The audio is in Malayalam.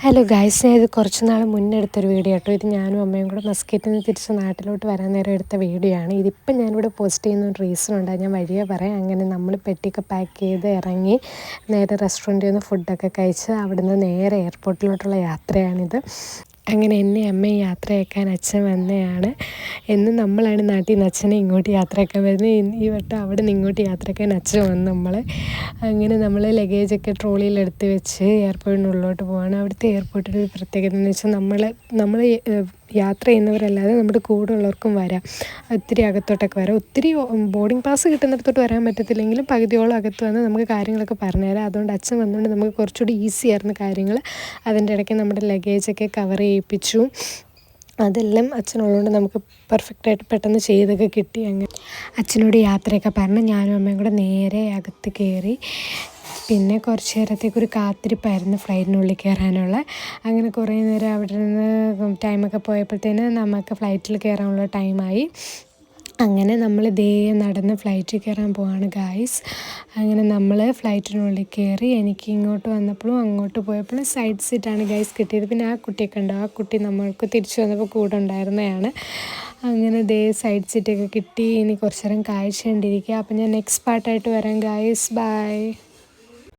ഹലോ ഗൈസ്, ഞാൻ ഇത് കുറച്ച് നാൾ മുന്നേ എടുത്തൊരു വീഡിയോ കേട്ടോ. ഇത് ഞാനും അമ്മയും കൂടെ മസ്കറ്റിൽ നിന്ന് തിരിച്ച് നാട്ടിലോട്ട് വരാൻ നേരം എടുത്ത വീഡിയോ ആണ്. ഇതിപ്പം ഞാനിവിടെ പോസ്റ്റ് ചെയ്യുന്ന ഒരു റീസൺ ഉണ്ട്, ഞാൻ വഴിയേ പറയാം. അങ്ങനെ നമ്മൾ പെട്ടിയൊക്കെ പാക്ക് ചെയ്ത് ഇറങ്ങി നേരെ റെസ്റ്റോറൻറ്റിൽ നിന്ന് ഫുഡൊക്കെ കഴിച്ച് അവിടുന്ന് നേരെ എയർപോർട്ടിലോട്ടുള്ള യാത്രയാണിത്. അങ്ങനെ എന്നെ അമ്മയും യാത്രയാക്കാൻ അച്ഛൻ വന്നതാണ്. എന്നും നമ്മളാണ് നാട്ടിൽ നിന്ന് അച്ഛനെ ഇങ്ങോട്ട് യാത്രയാക്കാൻ വരുന്നത്. ഈ വട്ടം അവിടെ നിന്ന് ഇങ്ങോട്ട് യാത്രയാക്കാൻ അച്ഛൻ വന്ന് നമ്മളെ. അങ്ങനെ നമ്മൾ ലഗേജൊക്കെ ട്രോളിയിലെടുത്ത് വെച്ച് എയർപോർട്ടിനുള്ളിലോട്ട് പോവാണ്. അവിടുത്തെ എയർപോർട്ടിൽ ഒരു പ്രത്യേകത എന്ന് വെച്ചാൽ നമ്മൾ യാത്ര ചെയ്യുന്നവരല്ലാതെ നമ്മുടെ കൂടെ ഉള്ളവർക്കും വരാം. ഒത്തിരി അകത്തോട്ടൊക്കെ വരാം. ഒത്തിരി ബോർഡിംഗ് പാസ് കിട്ടുന്നിടത്തോട്ട് വരാൻ പറ്റത്തില്ലെങ്കിലും പകുതിയോളം അകത്ത് വന്ന് നമുക്ക് കാര്യങ്ങളൊക്കെ പറഞ്ഞുതരാം. അതുകൊണ്ട് അച്ഛൻ വന്നുകൊണ്ട് നമുക്ക് കുറച്ചുകൂടി ഈസി ആയിരുന്നു കാര്യങ്ങൾ. അതിൻ്റെ ഇടയ്ക്ക് നമ്മുടെ ലഗേജൊക്കെ കവർ ചെയ്യിപ്പിച്ചു. അതെല്ലാം അച്ഛനുള്ളതുകൊണ്ട് നമുക്ക് പെർഫെക്റ്റായിട്ട് പെട്ടെന്ന് ചെയ്തൊക്കെ കിട്ടി. അങ്ങനെ അച്ഛനോട് യാത്രയൊക്കെ പറഞ്ഞ് ഞാനും അമ്മയും കൂടെ നേരെ അകത്ത് കയറി. പിന്നെ കുറച്ച് നേരത്തേക്കൊരു കാത്തിരിപ്പായിരുന്നു ഫ്ലൈറ്റിനുള്ളിൽ കയറാനുള്ള. അങ്ങനെ കുറേ നേരം അവിടെ നിന്ന് ടൈമൊക്കെ പോയപ്പോഴത്തേന് നമുക്ക് ഫ്ലൈറ്റിൽ കയറാനുള്ള ടൈമായി. അങ്ങനെ നമ്മൾ നടന്ന് ഫ്ലൈറ്റിൽ കയറാൻ പോവാണ് ഗായ്സ്. അങ്ങനെ നമ്മൾ ഫ്ലൈറ്റിനുള്ളിൽ കയറി. എനിക്ക് ഇങ്ങോട്ട് വന്നപ്പോഴും അങ്ങോട്ട് പോയപ്പോഴും സൈഡ് സീറ്റാണ് ഗായ്സ് കിട്ടിയത്. പിന്നെ ആ കുട്ടിയൊക്കെ ഉണ്ടോ, ആ കുട്ടി നമ്മൾക്ക് തിരിച്ചു വന്നപ്പോൾ കൂടെ ഉണ്ടായിരുന്നതാണ്. അങ്ങനെ സൈഡ് സീറ്റൊക്കെ കിട്ടി. ഇനി കുറച്ച് നേരം കാഴ്ച കണ്ടിരിക്കുക. അപ്പം ഞാൻ നെക്സ്റ്റ് പാർട്ടായിട്ട് വരാം ഗായ്സ്. ബൈ.